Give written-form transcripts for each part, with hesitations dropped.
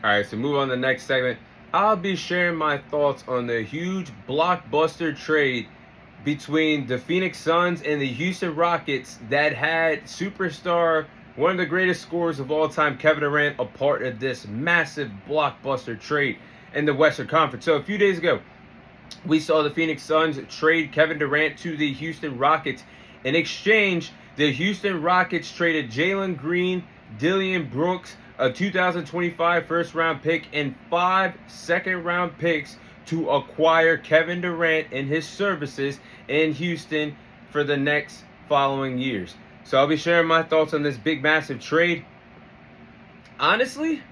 All right, so move on to the next segment. I'll be sharing my thoughts on the huge blockbuster trade between the Phoenix Suns and the Houston Rockets that had superstar, one of the greatest scorers of all time, Kevin Durant, a part of this massive blockbuster trade in the Western Conference. So a few days ago, we saw the Phoenix Suns trade Kevin Durant to the Houston Rockets. In exchange, the Houston Rockets traded Jalen Green, Dillon Brooks, a 2025 first-round pick, and 5 second-round picks to acquire Kevin Durant and his services in Houston for the next following years. So I'll be sharing my thoughts on this big, massive trade. Honestly,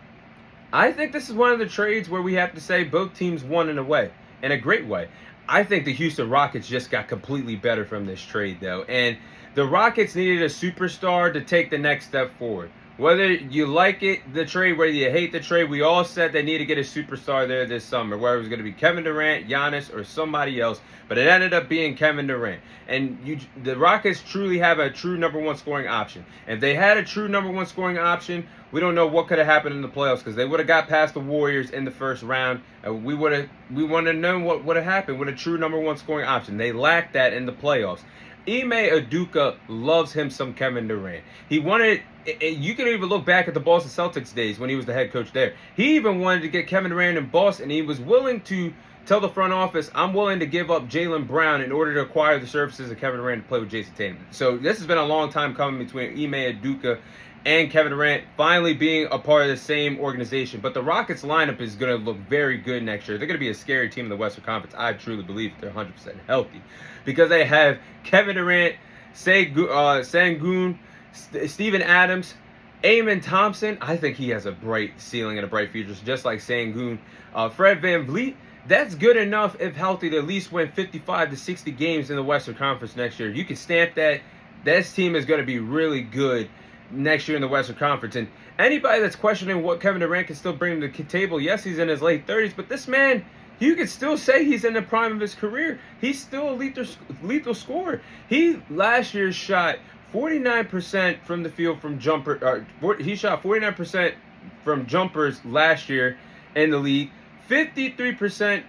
I think this is one of the trades where we have to say both teams won in a way, in a great way. I think the Houston Rockets just got completely better from this trade, though. And the Rockets needed a superstar to take the next step forward. Whether you like it, the trade, whether you hate the trade, we all said they need to get a superstar there this summer. Whether it was going to be Kevin Durant, Giannis, or somebody else. But it ended up being Kevin Durant. And the Rockets truly have a true number one scoring option. If they had a true number one scoring option, we don't know what could have happened in the playoffs, because they would have got past the Warriors in the first round. We want to know what would have happened with a true number one scoring option. They lacked that in the playoffs. Ime Udoka loves him some Kevin Durant. He wanted, you can even look back at the Boston Celtics days when he was the head coach there. He even wanted to get Kevin Durant in Boston. He was willing to tell the front office, I'm willing to give up Jaylen Brown in order to acquire the services of Kevin Durant to play with Jason Tatum. So this has been a long time coming between Ime Udoka and Kevin Durant finally being a part of the same organization. But the Rockets lineup is going to look very good next year. They're going to be a scary team in the Western Conference. I truly believe they're 100% healthy, because they have Kevin Durant, Sengun, Steven Adams, Amen Thompson. I think he has a bright ceiling and a bright future, just like Sengun. Fred VanVleet, that's good enough, if healthy, to at least win 55 to 60 games in the Western Conference next year. You can stamp that. This team is going to be really good next year in the Western Conference. And anybody that's questioning what Kevin Durant can still bring to the table, yes, he's in his late 30s, but this man, you could still say he's in the prime of his career. He's still a lethal scorer. He last year shot 49% from the field from jumper. He shot 49% from jumpers last year in the league. 53%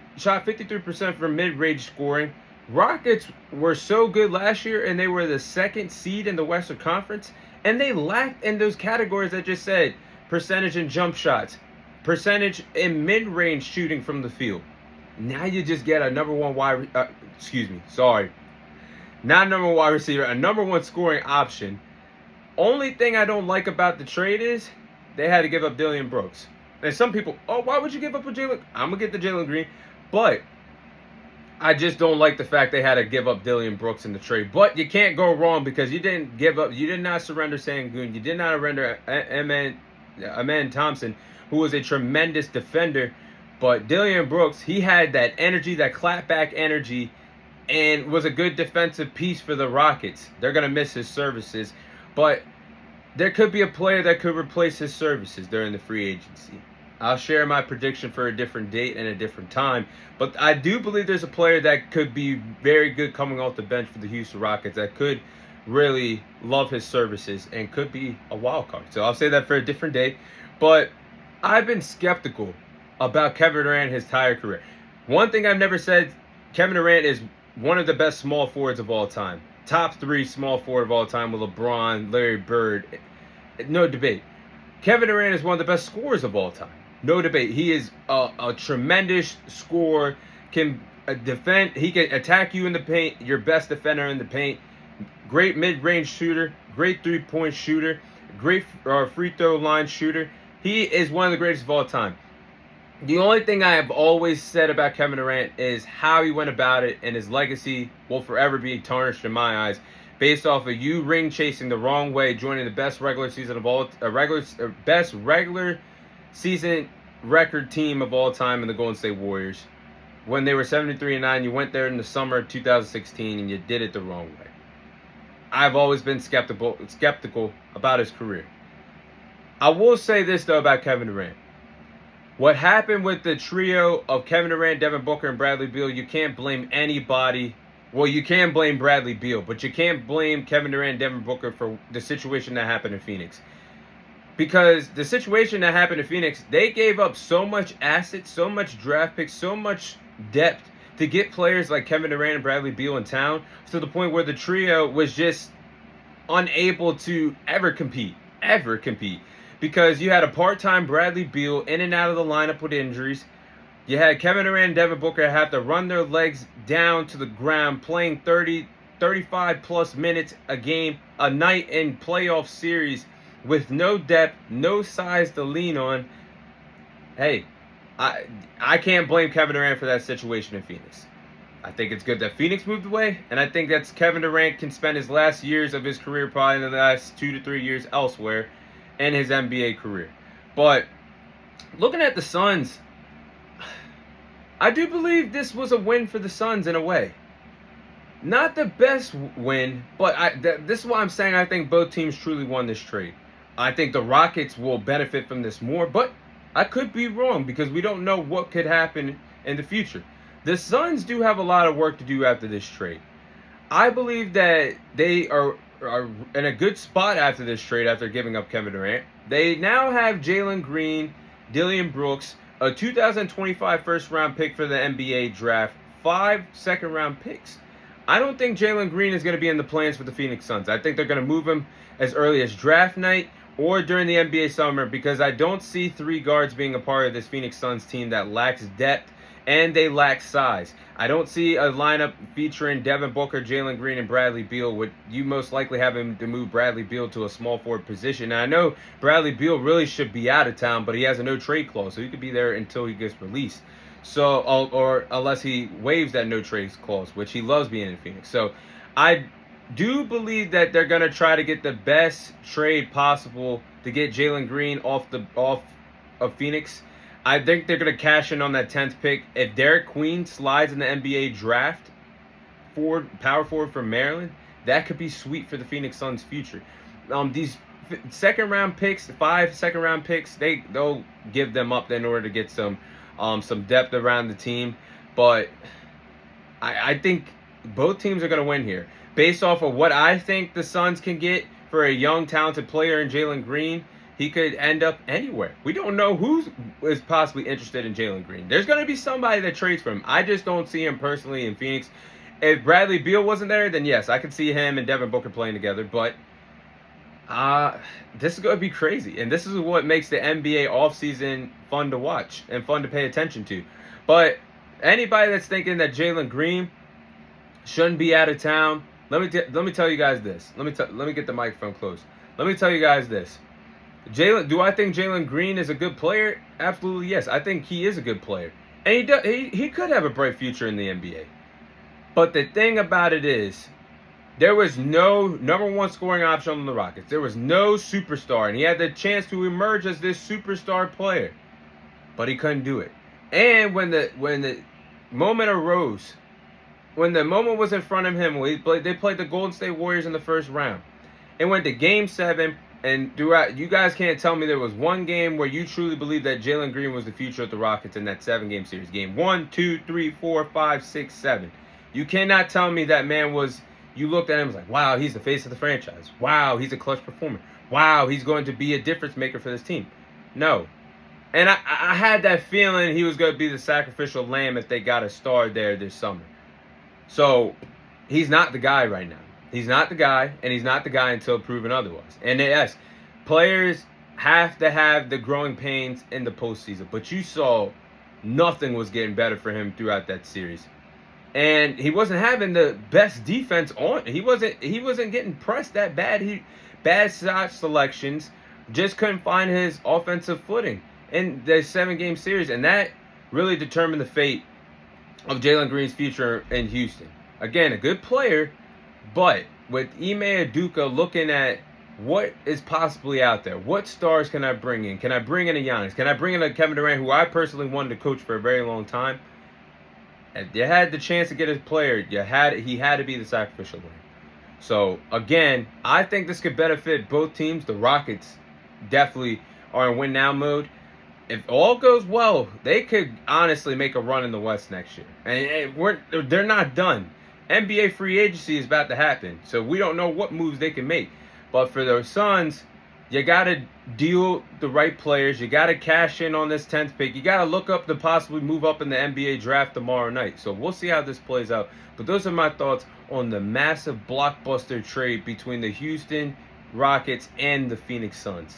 from mid-range scoring. Rockets were so good last year, and they were the second seed in the Western Conference, and they lacked in those categories I just said: percentage in jump shots, percentage in mid-range shooting from the field. Now you just get a not number one wide receiver, a number one scoring option. Only thing I don't like about the trade is they had to give up Dillon Brooks. And some people, why would you give up a Jalen? I'm gonna get the Jalen Green, but I just don't like the fact they had to give up Dillon Brooks in the trade. But you can't go wrong, because you didn't give up. You did not surrender Sengun. You did not surrender Amen Thompson, who was a tremendous defender. But Dillon Brooks, he had that energy, that clapback energy, and was a good defensive piece for the Rockets. They're going to miss his services. But there could be a player that could replace his services during the free agency. I'll share my prediction for a different date and a different time. But I do believe there's a player that could be very good coming off the bench for the Houston Rockets that could really love his services and could be a wild card. So I'll say that for a different day. But I've been skeptical about Kevin Durant his entire career. One thing I've never said, Kevin Durant is one of the best small forwards of all time. Top 3 small forward of all time with LeBron, Larry Bird. No debate. Kevin Durant is one of the best scorers of all time. No debate. He is a tremendous scorer. Can defend. He can attack you in the paint. Your best defender in the paint. Great mid-range shooter. Great three-point shooter. Great free throw line shooter. He is one of the greatest of all time. The only thing I have always said about Kevin Durant is how he went about it, and his legacy will forever be tarnished in my eyes, based off of you ring chasing the wrong way, joining the best regular season season record team of all time in the Golden State Warriors. When they were 73-9, you went there in the summer of 2016 and you did it the wrong way. I've always been skeptical about his career. I will say this though about Kevin Durant. What happened with the trio of Kevin Durant, Devin Booker, and Bradley Beal, you can't blame anybody. Well, you can blame Bradley Beal, but you can't blame Kevin Durant and Devin Booker for the situation that happened in Phoenix. Because the situation that happened to Phoenix, they gave up so much assets, so much draft picks, so much depth to get players like Kevin Durant and Bradley Beal in town, to the point where the trio was just unable to ever compete. Ever compete. Because you had a part-time Bradley Beal in and out of the lineup with injuries. You had Kevin Durant and Devin Booker have to run their legs down to the ground, playing 30, 35 plus minutes a game, a night in playoff series with no depth, no size to lean on. Hey, I can't blame Kevin Durant for that situation in Phoenix. I think it's good that Phoenix moved away, and I think that's Kevin Durant can spend his last years of his career, probably in the last 2 to 3 years elsewhere in his NBA career. But looking at the Suns, I do believe this was a win for the Suns in a way. Not the best win, but this is why I'm saying I think both teams truly won this trade. I think the Rockets will benefit from this more, but I could be wrong because we don't know what could happen in the future. The Suns do have a lot of work to do after this trade. I believe that they are in a good spot after this trade, after giving up Kevin Durant. They now have Jalen Green, Dillon Brooks, a 2025 first-round pick for the NBA draft, 5 second-round picks. I don't think Jalen Green is going to be in the plans for the Phoenix Suns. I think they're going to move him as early as draft night or during the NBA summer, because I don't see 3 guards being a part of this Phoenix Suns team that lacks depth and they lack size. I don't see a lineup featuring Devin Booker, Jalen Green, and Bradley Beal. Would you most likely have him to move Bradley Beal to a small forward position? Now, I know Bradley Beal really should be out of town, but he has a no trade clause, so he could be there until he gets released. So, or unless he waives that no trade clause, which he loves being in Phoenix. So, I do believe that they're gonna try to get the best trade possible to get Jalen Green off of Phoenix. I think they're going to cash in on that 10th pick. If Derek Queen slides in the NBA draft, power forward from Maryland, that could be sweet for the Phoenix Suns' future. These second-round picks, 5 second-round picks, they'll give them up in order to get some depth around the team. But I think both teams are going to win here. Based off of what I think the Suns can get for a young, talented player in Jalen Green, he could end up anywhere. We don't know who is possibly interested in Jalen Green. There's going to be somebody that trades for him. I just don't see him personally in Phoenix. If Bradley Beal wasn't there, then yes, I could see him and Devin Booker playing together. But this is going to be crazy. And this is what makes the NBA offseason fun to watch and fun to pay attention to. But anybody that's thinking that Jalen Green shouldn't be out of town, let me tell you guys this. Let me get the microphone close. Let me tell you guys this. Do I think Jalen Green is a good player? Absolutely, yes. I think he is a good player. And he could have a bright future in the NBA. But the thing about it is, there was no number 1 scoring option on the Rockets. There was no superstar. And he had the chance to emerge as this superstar player. But he couldn't do it. And when the moment arose, when the moment was in front of him, they played the Golden State Warriors in the first round. It went to Game 7. And Durant, you guys can't tell me there was one game where you truly believe that Jalen Green was the future of the Rockets in that 7-game series. Game 1, 2, 3, 4, 5, 6, 7. You cannot tell me that man was, you looked at him and was like, wow, he's the face of the franchise. Wow, he's a clutch performer. Wow, he's going to be a difference maker for this team. No. And I had that feeling he was going to be the sacrificial lamb if they got a star there this summer. So, he's not the guy right now. He's not the guy, and he's not the guy until proven otherwise. And yes, players have to have the growing pains in the postseason. But you saw nothing was getting better for him throughout that series. And he wasn't having the best defense on. He wasn't getting pressed that bad. Bad shot selections, just couldn't find his offensive footing in the 7-game series. And that really determined the fate of Jalen Green's future in Houston. Again, a good player. But with Ime Udoka looking at what is possibly out there, what stars can I bring in? Can I bring in a Giannis? Can I bring in a Kevin Durant, who I personally wanted to coach for a very long time? If you had the chance to get a player, he had to be the sacrificial lamb. So, again, I think this could benefit both teams. The Rockets definitely are in win-now mode. If all goes well, they could honestly make a run in the West next year. And they're not done. NBA free agency is about to happen, so we don't know what moves they can make. But for the Suns, you got to deal the right players. You got to cash in on this 10th pick. You got to look up to possibly move up in the NBA draft tomorrow night. So we'll see how this plays out. But those are my thoughts on the massive blockbuster trade between the Houston Rockets and the Phoenix Suns.